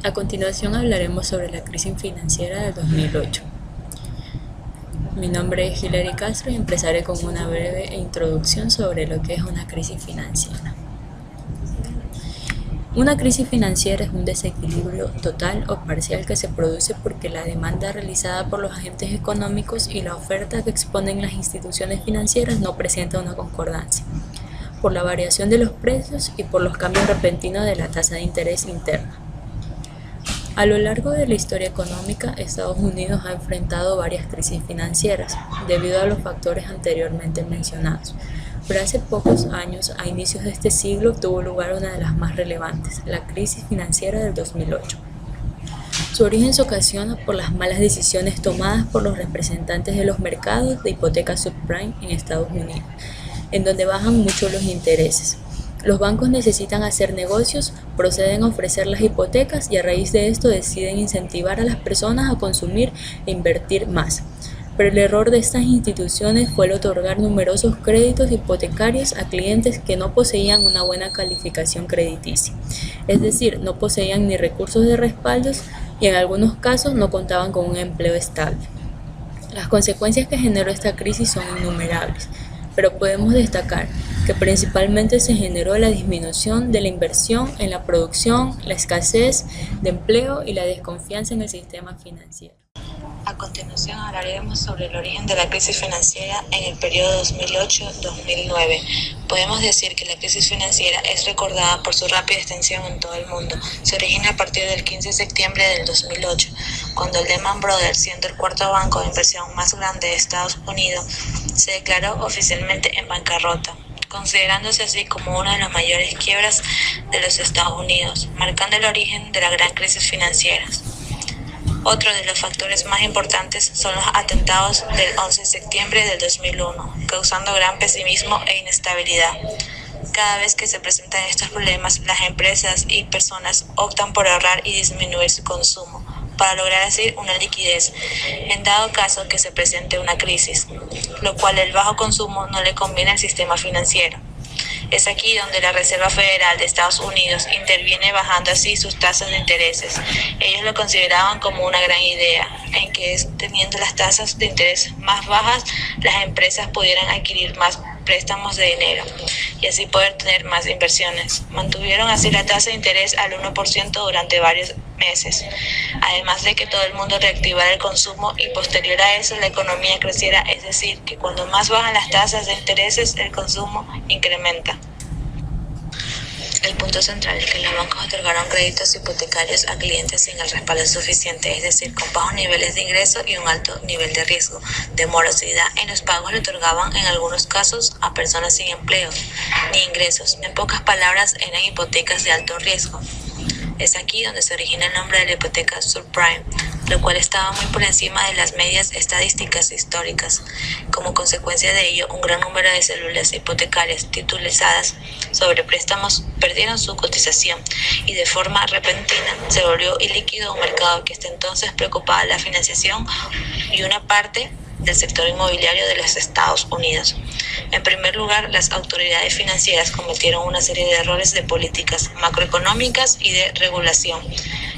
A continuación hablaremos sobre la crisis financiera del 2008. Mi nombre es Hilary Castro y empezaré con una breve introducción sobre lo que es una crisis financiera. Una crisis financiera es un desequilibrio total o parcial que se produce porque la demanda realizada por los agentes económicos y la oferta que exponen las instituciones financieras no presenta una concordancia, por la variación de los precios y por los cambios repentinos de la tasa de interés interna. A lo largo de la historia económica, Estados Unidos ha enfrentado varias crisis financieras debido a los factores anteriormente mencionados, pero hace pocos años, a inicios de este siglo, tuvo lugar una de las más relevantes, la crisis financiera del 2008. Su origen se ocasiona por las malas decisiones tomadas por los representantes de los mercados de hipotecas subprime en Estados Unidos, en donde bajan mucho los intereses. Los bancos necesitan hacer negocios, proceden a ofrecer las hipotecas y a raíz de esto deciden incentivar a las personas a consumir e invertir más. Pero el error de estas instituciones fue el otorgar numerosos créditos hipotecarios a clientes que no poseían una buena calificación crediticia, es decir, no poseían ni recursos de respaldos y en algunos casos no contaban con un empleo estable. Las consecuencias que generó esta crisis son innumerables, pero podemos destacar que principalmente se generó la disminución de la inversión en la producción, la escasez de empleo y la desconfianza en el sistema financiero. A continuación hablaremos sobre el origen de la crisis financiera en el periodo 2008-2009. Podemos decir que la crisis financiera es recordada por su rápida extensión en todo el mundo. Se origina a partir del 15 de septiembre del 2008, cuando el Lehman Brothers, siendo el cuarto banco de inversión más grande de Estados Unidos, se declaró oficialmente en bancarrota, considerándose así como una de las mayores quiebras de los Estados Unidos, marcando el origen de la gran crisis financiera. Otro de los factores más importantes son los atentados del 11 de septiembre del 2001, causando gran pesimismo e inestabilidad. Cada vez que se presentan estos problemas, las empresas y personas optan por ahorrar y disminuir su consumo, para lograr así una liquidez, en dado caso que se presente una crisis, lo cual el bajo consumo no le conviene al sistema financiero. Es aquí donde la Reserva Federal de Estados Unidos interviene bajando así sus tasas de intereses. Ellos lo consideraban como una gran idea, en que teniendo las tasas de interés más bajas, las empresas pudieran adquirir más préstamos de dinero y así poder tener más inversiones. Mantuvieron así la tasa de interés al 1% durante varios meses, además de que todo el mundo reactivara el consumo y posterior a eso la economía creciera, es decir, que cuando más bajan las tasas de intereses, el consumo incrementa. El punto central es que los bancos otorgaron créditos hipotecarios a clientes sin el respaldo suficiente, es decir, con bajos niveles de ingreso y un alto nivel de riesgo. De morosidad en los pagos le otorgaban en algunos casos a personas sin empleo ni ingresos. En pocas palabras, eran hipotecas de alto riesgo. Es aquí donde se origina el nombre de la hipoteca subprime, lo cual estaba muy por encima de las medias estadísticas históricas. Como consecuencia de ello, un gran número de células hipotecarias titulizadas sobre préstamos perdieron su cotización y de forma repentina se volvió ilíquido un mercado que hasta entonces preocupaba la financiación y una parte del sector inmobiliario de los Estados Unidos. En primer lugar, las autoridades financieras cometieron una serie de errores de políticas macroeconómicas y de regulación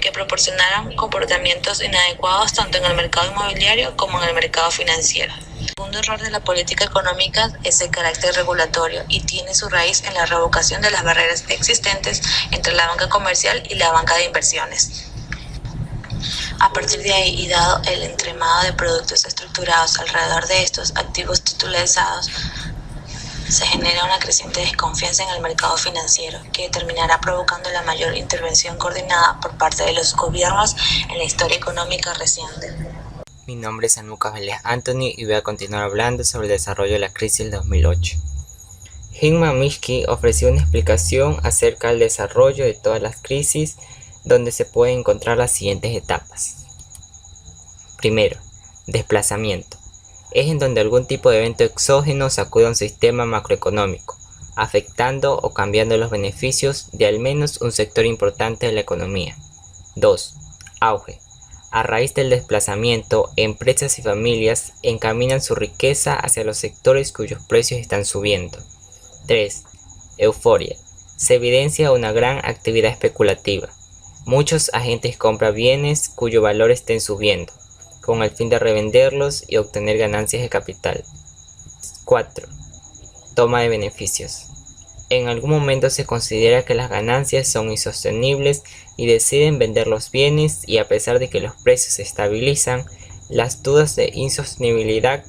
que proporcionaron comportamientos inadecuados tanto en el mercado inmobiliario como en el mercado financiero. El segundo error de la política económica es el carácter regulatorio y tiene su raíz en la revocación de las barreras existentes entre la banca comercial y la banca de inversiones. A partir de ahí, y dado el entramado de productos estructurados alrededor de estos activos titulizados, se genera una creciente desconfianza en el mercado financiero, que terminará provocando la mayor intervención coordinada por parte de los gobiernos en la historia económica reciente. Mi nombre es San Lucas Vélez Anthony y voy a continuar hablando sobre el desarrollo de la crisis del 2008. Hyman Minsky ofreció una explicación acerca del desarrollo de todas las crisis, donde se pueden encontrar las siguientes etapas. Primero, desplazamiento. Es en donde algún tipo de evento exógeno sacude a un sistema macroeconómico, afectando o cambiando los beneficios de al menos un sector importante de la economía. 2. Auge. A raíz del desplazamiento, empresas y familias encaminan su riqueza hacia los sectores cuyos precios están subiendo. 3. Euforia. Se evidencia una gran actividad especulativa. Muchos agentes compran bienes cuyo valor estén subiendo, con el fin de revenderlos y obtener ganancias de capital. 4. Toma de beneficios. En algún momento se considera que las ganancias son insostenibles y deciden vender los bienes, y a pesar de que los precios se estabilizan, las dudas de insostenibilidad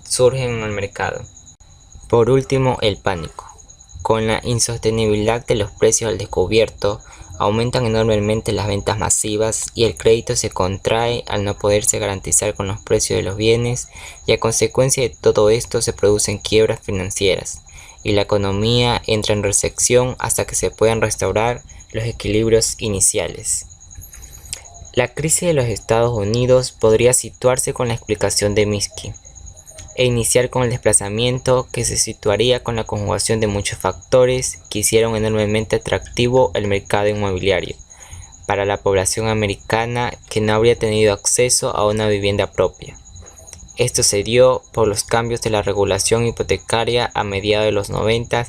surgen en el mercado. Por último, el pánico. Con la insostenibilidad de los precios al descubierto, aumentan enormemente las ventas masivas y el crédito se contrae al no poderse garantizar con los precios de los bienes, y a consecuencia de todo esto se producen quiebras financieras y la economía entra en recesión hasta que se puedan restaurar los equilibrios iniciales. La crisis de los Estados Unidos podría situarse con la explicación de Minsky e iniciar con el desplazamiento, que se situaría con la conjugación de muchos factores que hicieron enormemente atractivo el mercado inmobiliario para la población americana que no habría tenido acceso a una vivienda propia. Esto se dio por los cambios de la regulación hipotecaria a mediados de los 90,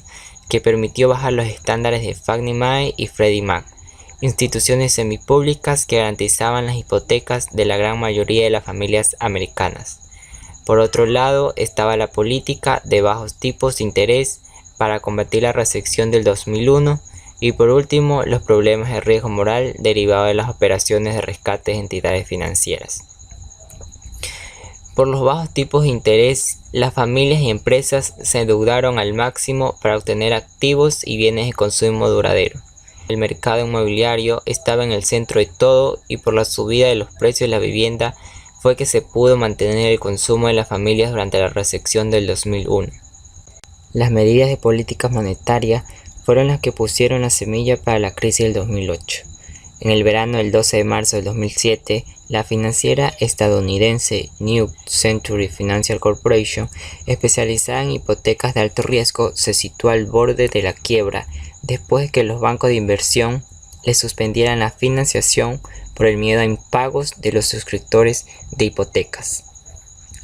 que permitió bajar los estándares de Fannie Mae y Freddie Mac, instituciones semipúblicas que garantizaban las hipotecas de la gran mayoría de las familias americanas. Por otro lado, estaba la política de bajos tipos de interés para combatir la recesión del 2001, y por último, los problemas de riesgo moral derivados de las operaciones de rescate de entidades financieras. Por los bajos tipos de interés, las familias y empresas se endeudaron al máximo para obtener activos y bienes de consumo duradero. El mercado inmobiliario estaba en el centro de todo, y por la subida de los precios de la vivienda fue que se pudo mantener el consumo de las familias durante la recesión del 2001. Las medidas de política monetaria fueron las que pusieron la semilla para la crisis del 2008. En el verano del 12 de marzo del 2007, la financiera estadounidense New Century Financial Corporation, especializada en hipotecas de alto riesgo, se situó al borde de la quiebra después de que los bancos de inversión le suspendieran la financiación por el miedo a impagos de los suscriptores de hipotecas.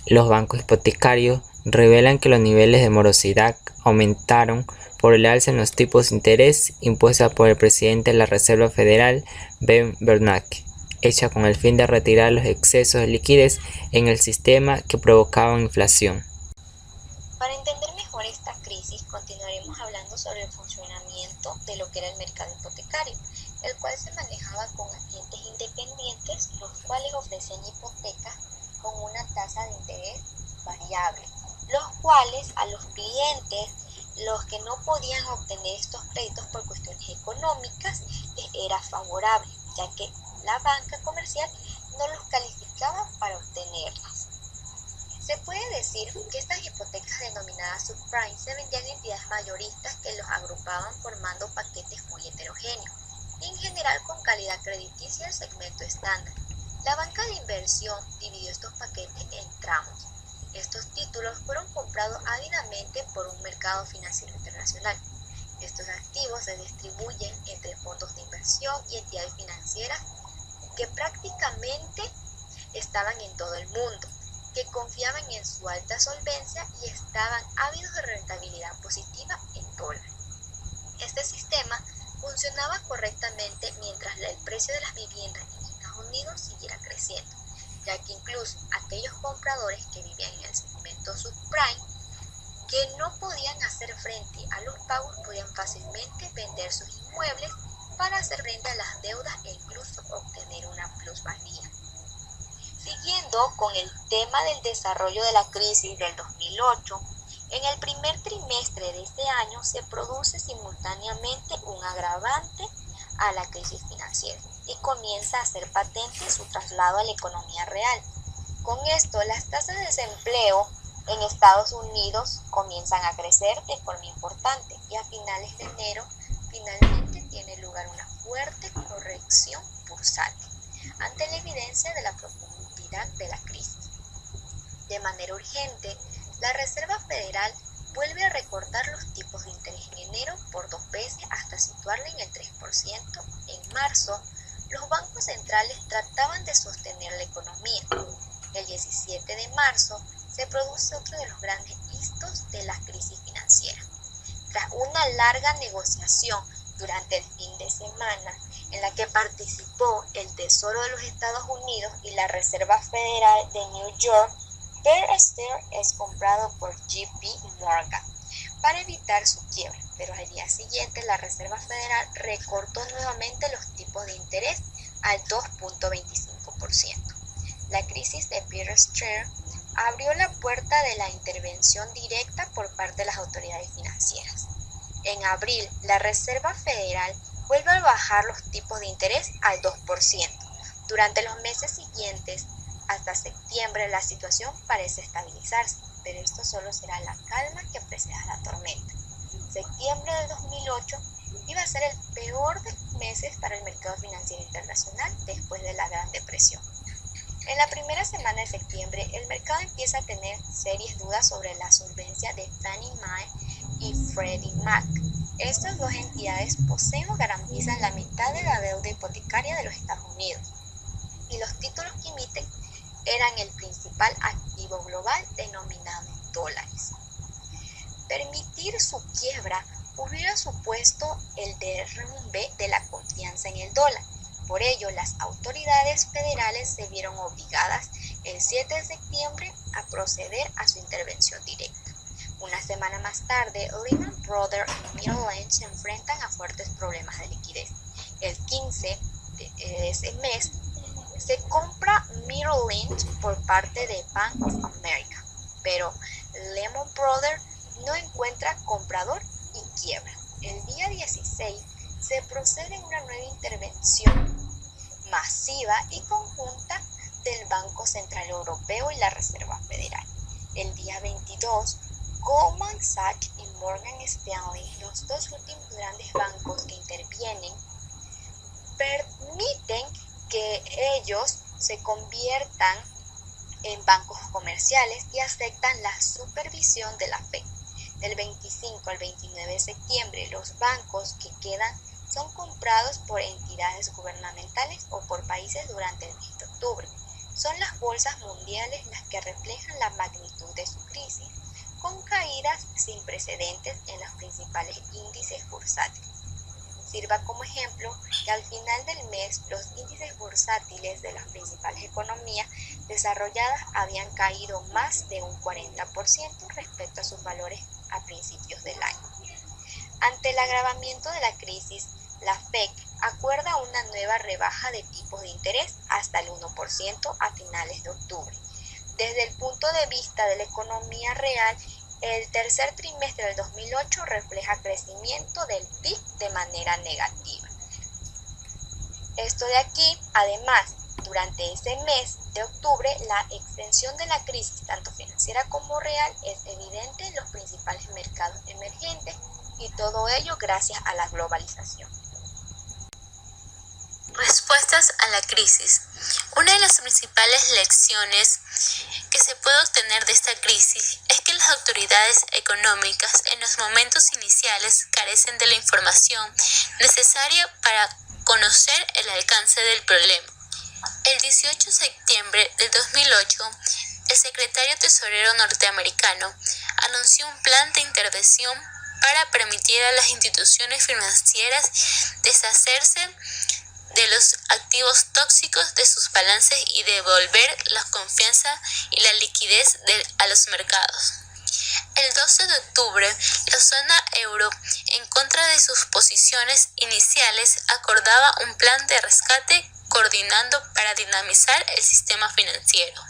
Los bancos hipotecarios revelan que los niveles de morosidad aumentaron por el alza en los tipos de interés impuesta por el presidente de la Reserva Federal, Ben Bernanke, hecha con el fin de retirar los excesos de liquidez en el sistema que provocaban inflación. Para entender mejor esta crisis, continuaremos hablando sobre el funcionamiento de lo que era el mercado hipotecario, el cual se manejaba con agentes independientes, los cuales ofrecían hipotecas con una tasa de interés variable, los cuales a los clientes, los que no podían obtener estos créditos por cuestiones económicas, les era favorable, ya que la banca comercial no los calificaba para obtenerlas. Se puede decir que estas hipotecas denominadas subprime se vendían a entidades mayoristas que los agrupaban formando paquetes muy heterogéneos, en general con calidad crediticia del segmento estándar. La banca de inversión dividió estos paquetes en tramos. Estos títulos fueron comprados ávidamente por un mercado financiero internacional. Estos activos se distribuyen entre fondos de inversión y entidades financieras que prácticamente estaban en todo el mundo, que confiaban en su alta solvencia y estaban ávidos de rentabilidad positiva en dólar. Este sistema funcionaba correctamente mientras el precio de las viviendas en Estados Unidos siguiera creciendo, ya que incluso aquellos compradores que vivían en el segmento subprime, que no podían hacer frente a los pagos, podían fácilmente vender sus inmuebles para hacer frente a las deudas e incluso obtener una plusvalía. Siguiendo con el tema del desarrollo de la crisis del 2008, en el primer trimestre de este año se produce simultáneamente un agravante a la crisis financiera y comienza a ser patente su traslado a la economía real. Con esto, las tasas de desempleo en Estados Unidos comienzan a crecer de forma importante y a finales de enero finalmente tiene lugar una fuerte corrección bursátil ante la evidencia de la profundidad de la crisis. De manera urgente, la Reserva Federal vuelve a recortar los tipos de interés en enero por 2 veces hasta situarla en el 3%. En marzo, los bancos centrales trataban de sostener la economía. El 17 de marzo se produce otro de los grandes hitos de la crisis financiera. Tras una larga negociación durante el fin de semana, en la que participó el Tesoro de los Estados Unidos y la Reserva Federal de New York, Bear Stearns es comprado por JP Morgan para evitar su quiebra, pero al día siguiente la Reserva Federal recortó nuevamente los tipos de interés al 2.25%. La crisis de Bear Stearns abrió la puerta de la intervención directa por parte de las autoridades financieras. En abril, la Reserva Federal vuelve a bajar los tipos de interés al 2%. Durante los meses siguientes, hasta septiembre, la situación parece estabilizarse, pero esto solo será la calma que preceda la tormenta. Septiembre de 2008 iba a ser el peor de meses para el mercado financiero internacional después de la Gran Depresión. En la primera semana de septiembre, el mercado empieza a tener serias dudas sobre la solvencia de Fannie Mae y Freddie Mac. Estas dos entidades poseen o garantizan la mitad de la deuda hipotecaria de los Estados Unidos, y los títulos que emiten eran el principal activo global denominado en dólares. Permitir su quiebra hubiera supuesto el derrumbe de la confianza en el dólar. Por ello, las autoridades federales se vieron obligadas el 7 de septiembre a proceder a su intervención directa. Una semana más tarde, Lehman Brothers y Merrill Lynch se enfrentan a fuertes problemas de liquidez. El 15 de ese mes, se compra Merrill Lynch por parte de Bank of America, pero Lehman Brothers no encuentra comprador y quiebra. El día 16 se procede a una nueva intervención masiva y conjunta del Banco Central Europeo y la Reserva Federal. El día 22, Goldman Sachs y Morgan Stanley, los dos últimos grandes bancos que intervienen, permiten que ellos se conviertan en bancos comerciales y aceptan la supervisión de la FED. Del 25 al 29 de septiembre, los bancos que quedan son comprados por entidades gubernamentales o por países durante el mes de octubre. Son las bolsas mundiales las que reflejan la magnitud de su crisis, con caídas sin precedentes en los principales índices bursátiles. Sirva como ejemplo que al final del mes los índices bursátiles de las principales economías desarrolladas habían caído más de un 40% respecto a sus valores a principios del año. Ante el agravamiento de la crisis, la FED acuerda una nueva rebaja de tipos de interés hasta el 1% a finales de octubre. Desde el punto de vista de la economía real, el tercer trimestre del 2008 refleja crecimiento del PIB de manera negativa. Esto de aquí, además, durante ese mes de octubre, la extensión de la crisis, tanto financiera como real, es evidente en los principales mercados emergentes, y todo ello gracias a la globalización. Respuestas a la crisis. Una de las principales lecciones que se puede obtener de esta crisis es que las autoridades económicas en los momentos iniciales carecen de la información necesaria para conocer el alcance del problema. El 18 de septiembre del 2008, el secretario tesorero norteamericano anunció un plan de intervención para permitir a las instituciones financieras deshacerse de los activos tóxicos de sus balances y devolver la confianza y la liquidez a los mercados. El 12 de octubre, la zona euro, en contra de sus posiciones iniciales, acordaba un plan de rescate coordinando para dinamizar el sistema financiero.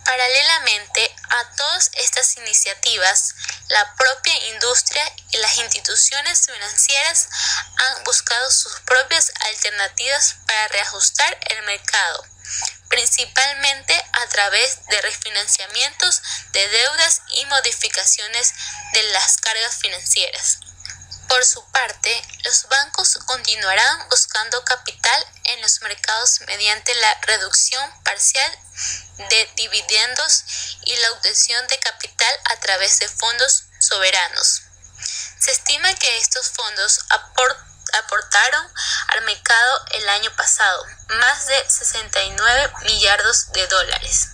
Paralelamente a todas estas iniciativas, la propia industria y las instituciones financieras han buscado sus propias alternativas para reajustar el mercado, principalmente a través de refinanciamientos de deudas y modificaciones de las cargas financieras. Por su parte, los bancos continuarán buscando capital en los mercados mediante la reducción parcial de dividendos y la obtención de capital a través de fondos soberanos. Se estima que estos fondos aportaron al mercado el año pasado más de 69 millardos de dólares.